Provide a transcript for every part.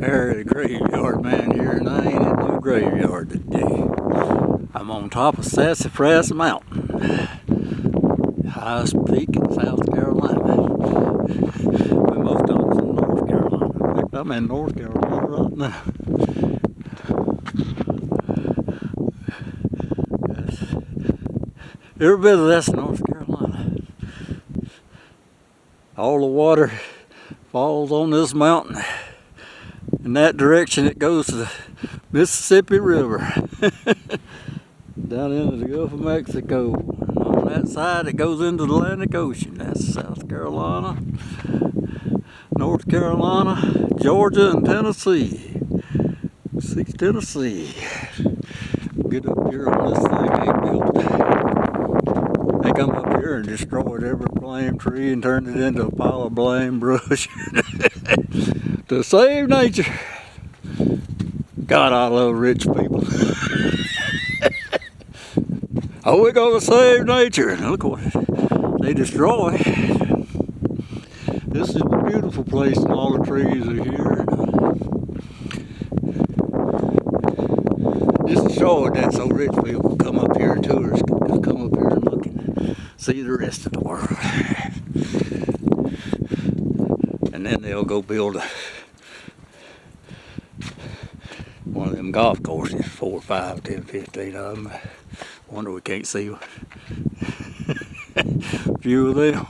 There's a graveyard man here, and I ain't in no graveyard today. I'm on top of Sassafras Mountain, highest peak in South Carolina. Well, most of it's in North Carolina. In fact, I'm in North Carolina right now. Every bit of that's North Carolina. All the water falls on this mountain. In that direction it goes to the Mississippi River. Down into the Gulf of Mexico. And on that side it goes into the Atlantic Ocean. That's South Carolina, North Carolina, Georgia, and Tennessee. See Tennessee. Get up here on this thing they built. They come up here and destroyed every blame tree and turned it into a pile of blame brush to save nature. God, I love rich people. Oh, we're gonna save nature. And look what they destroy. This is a beautiful place, and all the trees are here. Just to show it that so rich people come up here, tourists can come up here and look and see the rest of the world. And then they'll go build one of them golf courses, 4, 5, 10, 15 of them. Wonder we can't see a few of them.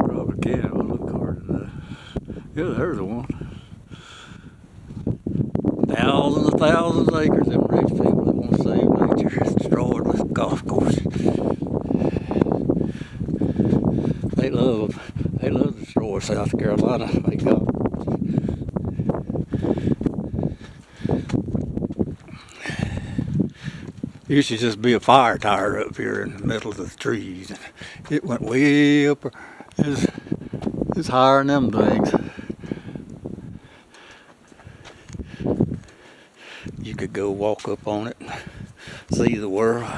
Probably can, but look hard enough. Yeah, there's one. Thousands and thousands of acres, them rich people that want to save nature is destroyed with golf courses. They love to destroy South Carolina. They go. Used to just be a fire tire up here in the middle of the trees. It went way up. It's higher than them things. You could go walk up on it and see the world.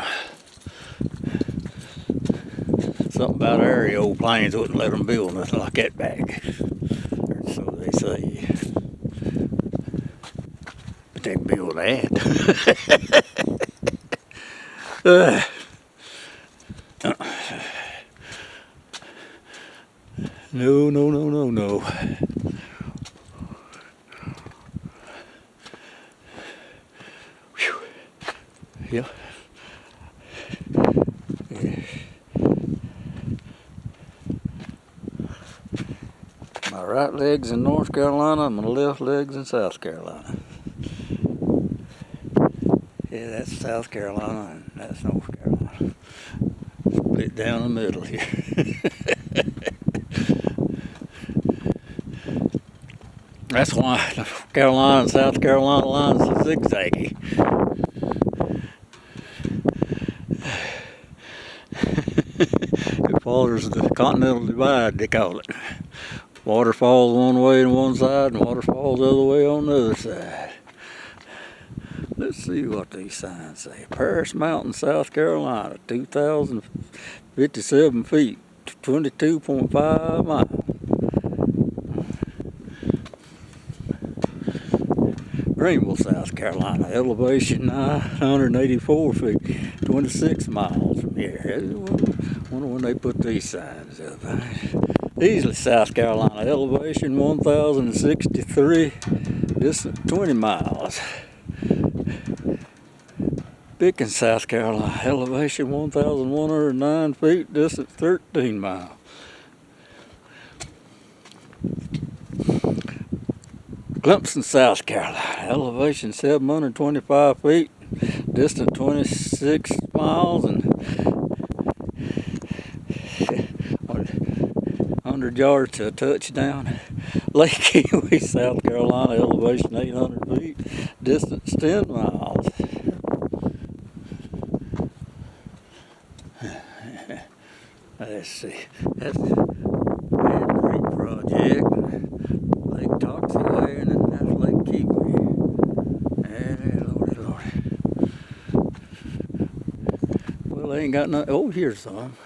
Something about area old planes wouldn't let them build nothing like that back. So they say. But they can build that. No. Whew. Yeah. My right leg's in North Carolina, and my left leg's in South Carolina. Yeah, that's South Carolina and that's North Carolina. Split down the middle here. That's why North Carolina and South Carolina lines are zigzaggy. It follows the continental divide, they call it. Water falls one way on one side and water falls the other way on the other side. Let's see what these signs say. Sassafras Mountain, South Carolina, 2,057 feet, 22.5 miles. Greenville, South Carolina, elevation 984 feet, 26 miles from here. I wonder when they put these signs up. Easley, South Carolina, elevation 1,063, distance 20 miles. Pickens, South Carolina, elevation 1,109 feet, distance 13 miles. Clemson, South Carolina, elevation 725 feet, distance 26 miles, and 100 yards to a touchdown. Lake Kiwi, South Carolina, elevation 800 feet, distance 10 miles. Let's see, that's the Red Creek Project, Lake Toxiway, and then that's Lake Kiwi. Lordy. Well, they ain't got no, oh, here's some.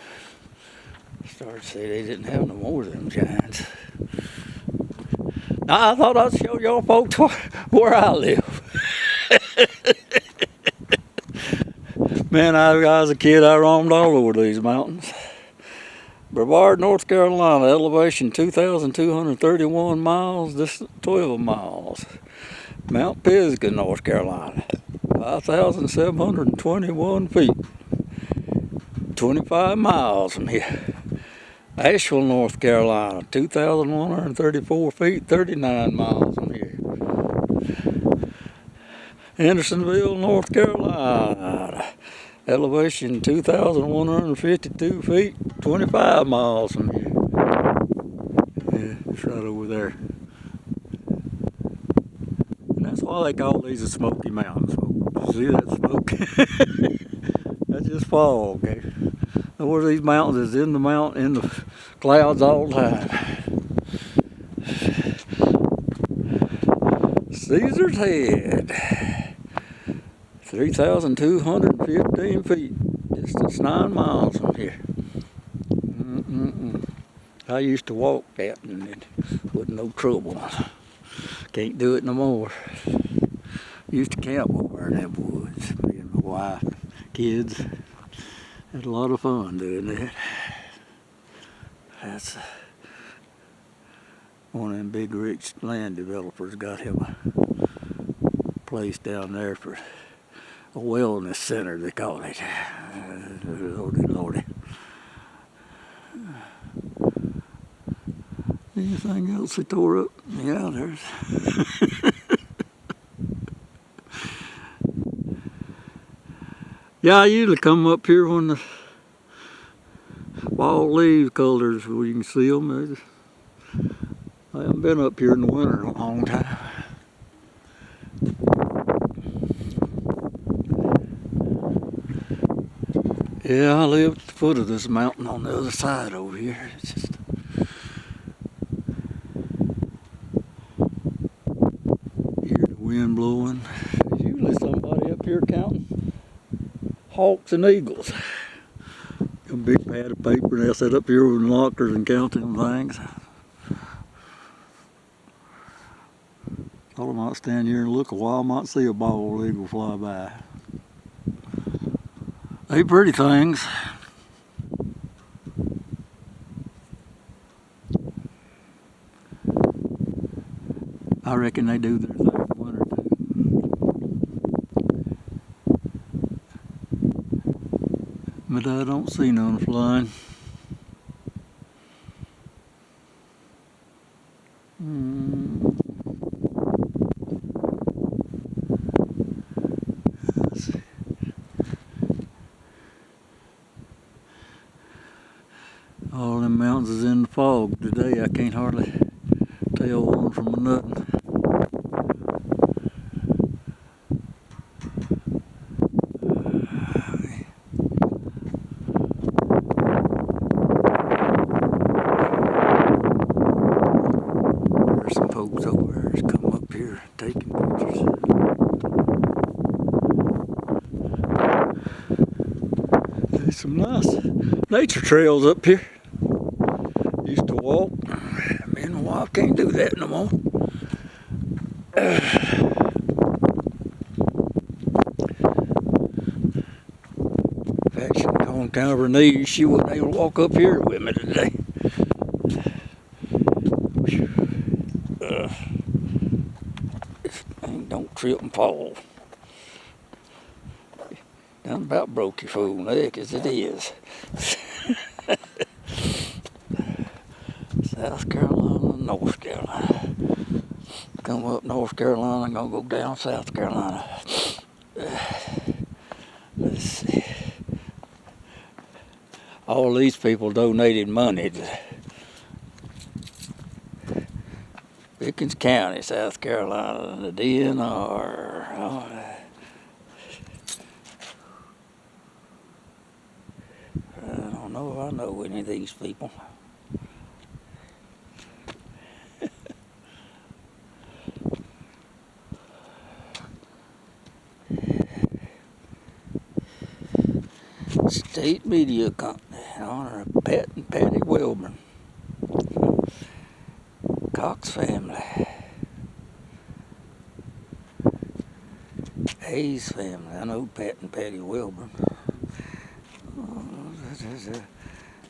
Started to say they didn't have no more of them giants. I thought I'd show y'all folks where I live. Man, I was a kid, I roamed all over these mountains. Brevard, North Carolina, elevation 2,231 miles, distance 12 miles. Mount Pisgah, North Carolina, 5,721 feet, 25 miles from here. Asheville, North Carolina, 2,134 feet, 39 miles from here. Andersonville, North Carolina, elevation 2,152 feet, 25 miles from here. Yeah, it's right over there. And that's why they call these the Smoky Mountains, folks. See that smoke? That's just fog. Okay? Where these mountains is in the clouds all the time. Caesar's Head, 3,215 feet, distance 9 miles from here. I used to walk that and it wasn't no trouble. Can't do it no more. Used to camp over in them woods, me and my wife, kids. Had a lot of fun doing that. That's one of them big rich land developers got him a place down there for a wellness center, they call it. Lordy, lordy. Anything else they tore up? Yeah, there's. Yeah, I usually come up here when the fall leaves colors where you can see them. I haven't been up here in the winter in a long time. Yeah, I live at the foot of this mountain on the other side over here. It's just hear the wind blowing. There's usually somebody up here counting hawks and eagles. A big pad of paper, and they'll sit up here with lockers and count them things. Thought I might stand here and look a while, might see a bald eagle fly by. They pretty things. I reckon they do their thing in the winter too. But I don't see none flying. Let's see. All them mountains is in the fog today. I can't hardly tell one from another. There's some folks over there that's come up here taking pictures. There's some nice nature trails up here. Used to walk. Me and my wife can't do that no more. In fact, she was on kind of her knees. She wasn't able to walk up here with me today. This thing don't trip and fall. Done about broke your fool neck as it is. South Carolina, North Carolina. Come up North Carolina, I'm gonna go down South Carolina. Let's see. All these people donated money to Pickens County, South Carolina, the DNR. Oh, I don't know if I know any of these people. State Media Company, in honor of Pat and Patty Wilburn. Cox family. Hayes family. I know Pat and Patty Wilburn.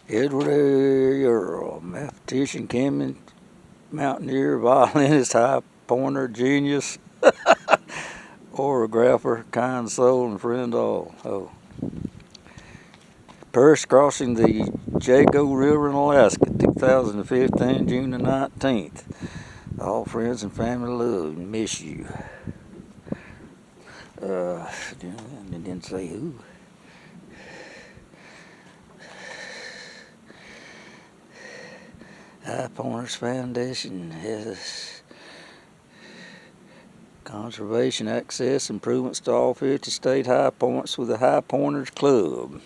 Edward A. Earl, mathematician, chemist, mountaineer, violinist, high pointer, genius, orographer, kind soul, and friend of all. Oh. First crossing the Jago River in Alaska, 2015, June the 19th. All friends and family love and miss you. They didn't say who. High Pointers Foundation has conservation access improvements to all 50 state high points with the High Pointers Club.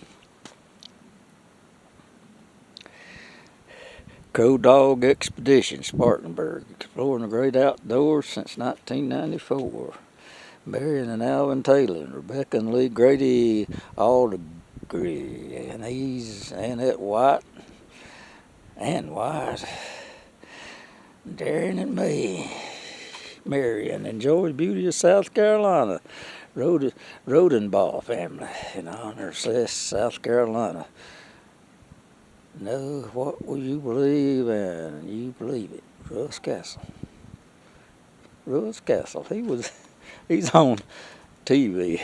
Crow Dog Expedition, Spartanburg, exploring the great outdoors since 1994. Marion and Alvin Taylor, Rebecca and Lee Grady Aldegree, Annette White, Darren and May, Marion, enjoy the beauty of South Carolina. Rodenbaugh family, in honor of South Carolina. Know what will you believe, and you believe it. Russ Castle. He's on TV.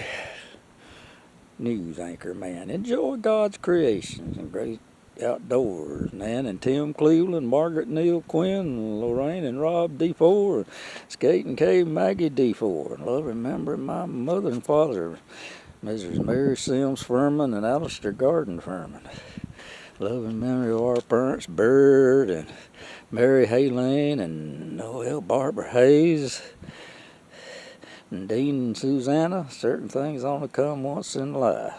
News anchor, man. Enjoy God's creations and great outdoors, man. And Tim Cleveland, Margaret Neal Quinn, Lorraine and Rob D4, Skate and Cave Maggie D4. And love remembering my mother and father, Mrs. Mary Sims Furman and Alistair Garden Furman. Love and memory of our parents, Bird and Mary Haylane and Noel Barbara Hayes and Dean and Susanna. Certain things only come once in life,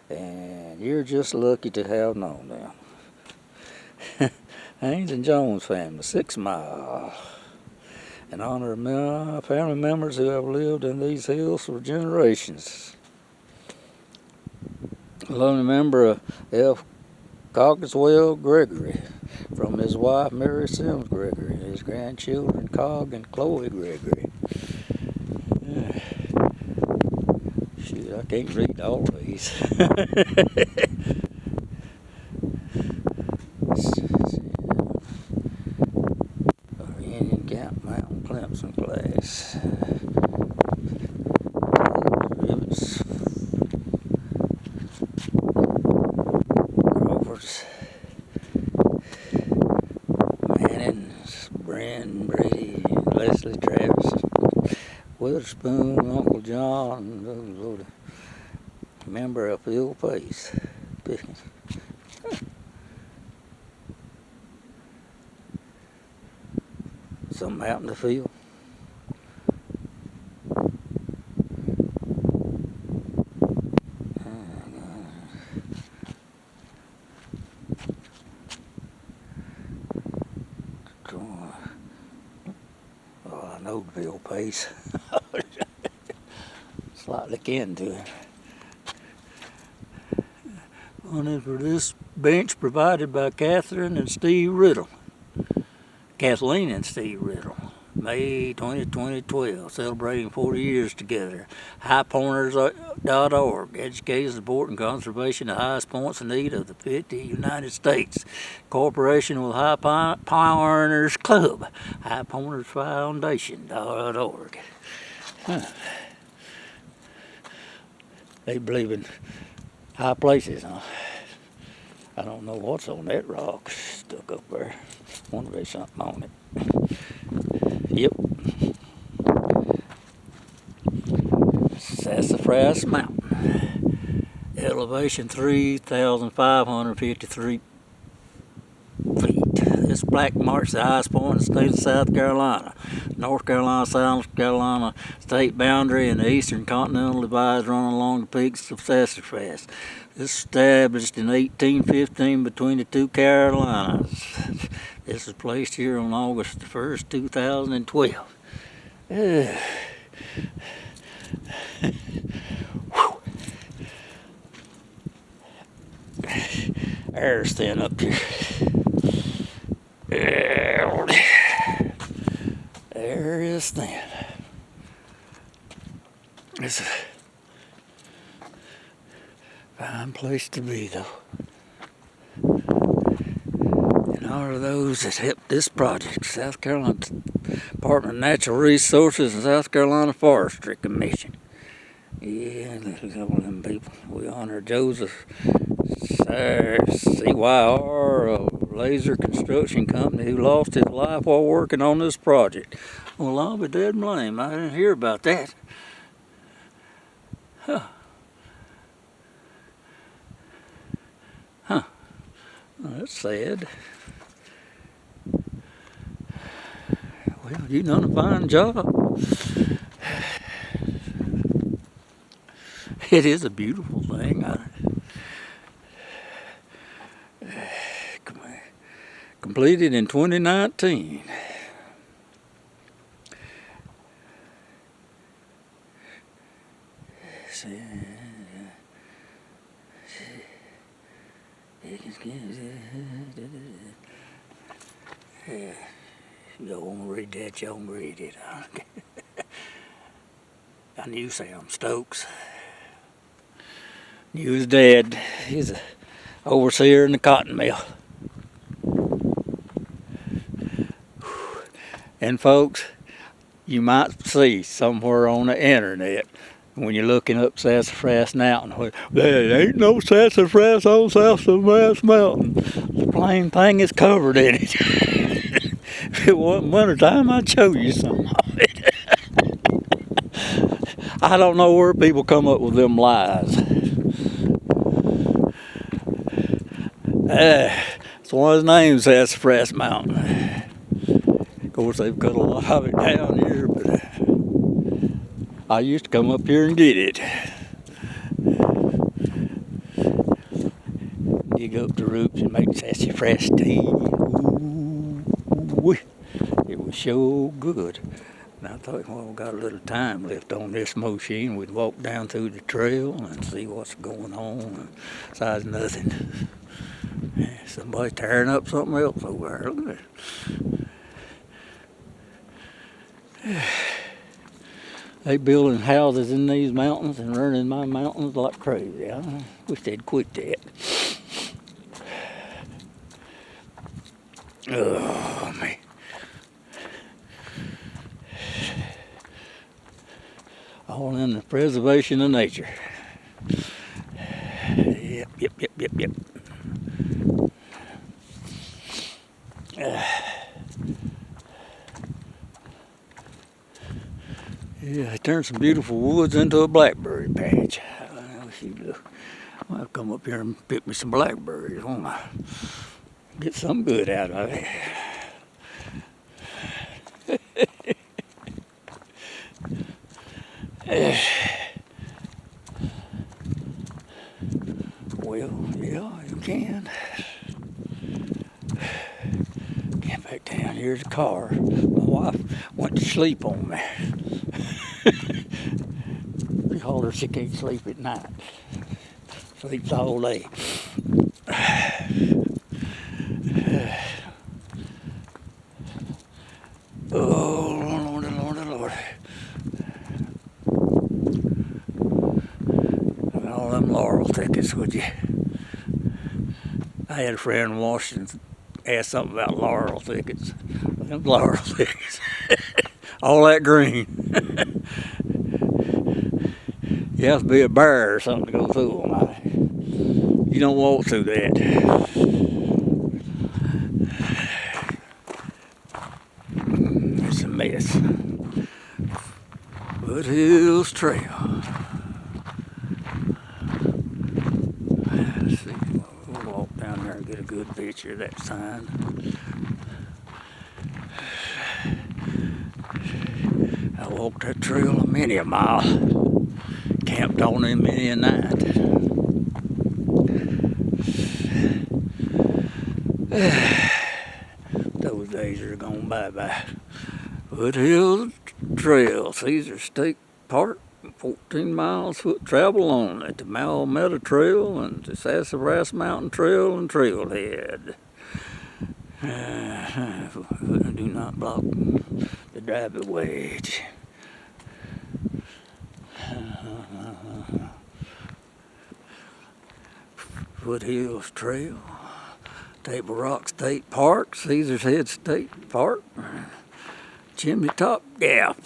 and you're just lucky to have known them. Haynes and Jones family, 6 Mile. In honor of my family members who have lived in these hills for generations. Love and member of F. Cogswell Gregory, from his wife Mary Sims Gregory, and his grandchildren Cog and Chloe Gregory. Shoot, I can't read all these. Indian Camp Mountain Clemson class. Rivets. Manning, Brady, Leslie Travis, Witherspoon, Uncle John, member of Phil Pace. Something happened to Phil. Oh, I know Phil Pace. Slightly kin to him. One is for this bench provided by Kathleen and Steve Riddle. May 20, 2012, celebrating 40 years together. HighPointers.org, education, support, and conservation of the highest points in need of the 50 United States. Cooperation with High Pointers Club, HighPointersFoundation.org. They believe in high places, huh? I don't know what's on that rock stuck up there. Wonder if there's something on it. Yep. Sassafras Mountain. Elevation 3,553 feet. This plaque marks the highest point in the state of South Carolina. North Carolina, South Carolina state boundary and the eastern continental divide running along the peaks of Sassafras. This established in 1815 between the two Carolinas. This was placed here on August the 1st, 2012. Air's thin up here. Air is thin. it's a fine place to be, though. And all of those that helped this project, South Carolina Department of Natural Resources and South Carolina Forestry Commission. Yeah, look at all them people. We honor Joseph CYR, a laser construction company, who lost his life while working on this project. Well, I'll be dead blame. I didn't hear about that. Huh. Huh. Well, that's sad. Well, you done a fine job. It is a beautiful thing. Completed in 2019. You don't want to read that, you don't read it. I knew Sam Stokes. Knew his dad. He's an overseer in the cotton mill. And folks, you might see somewhere on the internet when you're looking up Sassafras Mountain, there ain't no sassafras on Sassafras Mountain. The plain thing is covered in it. If it wasn't wintertime, I'd show you some of it. I don't know where people come up with them lies. It's one of his names, Sassafras Mountain. Of course, they've cut a lot of it down here, but I used to come up here and get it. Dig up the roots and make sassafras tea. Ooh, it was so good. And I thought, well, we got a little time left on this machine. We'd walk down through the trail and see what's going on. Besides nothing. Somebody's tearing up something else over there. Look at it. They building houses in these mountains and running my mountains like crazy. I wish they'd quit that. Oh, man. All in the preservation of nature. Yep. Yeah, they turned some beautiful woods into a blackberry patch. I wish you'd I'll come up here and pick me some blackberries, won't I? Get some good out of it. Well, yeah, you can. Get back down. Here's the car. My wife went to sleep on me. We told her she can't sleep at night. Sleeps all day. Oh, Lord. All them laurel thickets, would you? I had a friend in Washington ask something about laurel thickets. Them laurel thickets. All that green. You have to be a bear or something to go through them. You don't walk through that. It's a mess. Foothills Trail. Let's see. We'll walk down there and get a good picture of that sign. I walked that trail many a mile. Camped on him many a night. Those days are gone bye-bye. Foothills Trail, Caesar State Park, 14 miles foot travel on at the Malmetta Trail and the Sassafras Mountain Trail and Trailhead. Do not block the driveway. Foothills Trail, Table Rock State Park, Caesar's Head State Park, Chimney Top Gap.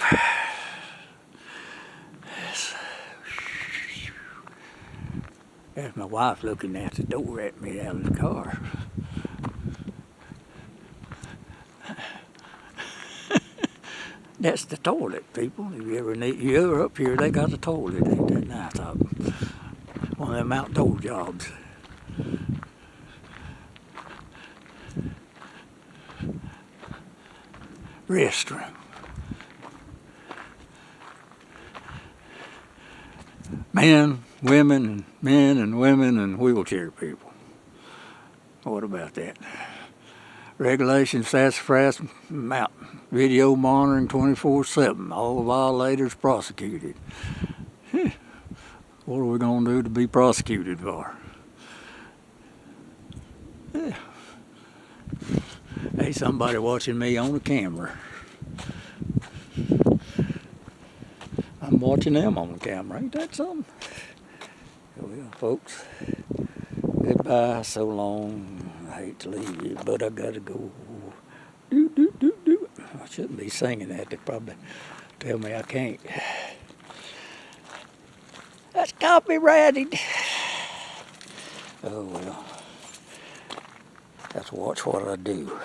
There's my wife looking at the door at me out of the car. That's the toilet, people. If you ever up here, they got a toilet. Ain't that nice? One of them outdoor jobs. Restroom. Men and women and wheelchair people. What about that? Regulation Sassafras Mountain. Video monitoring 24/7. All violators prosecuted. What are we going to do to be prosecuted for? Yeah. Hey, somebody watching me on the camera. I'm watching them on the camera. Ain't that something? Well, folks, goodbye, so long. I hate to leave you, but I gotta go. Do. I shouldn't be singing that. They probably tell me I can't. That's copyrighted. Oh well. Let's watch what I do.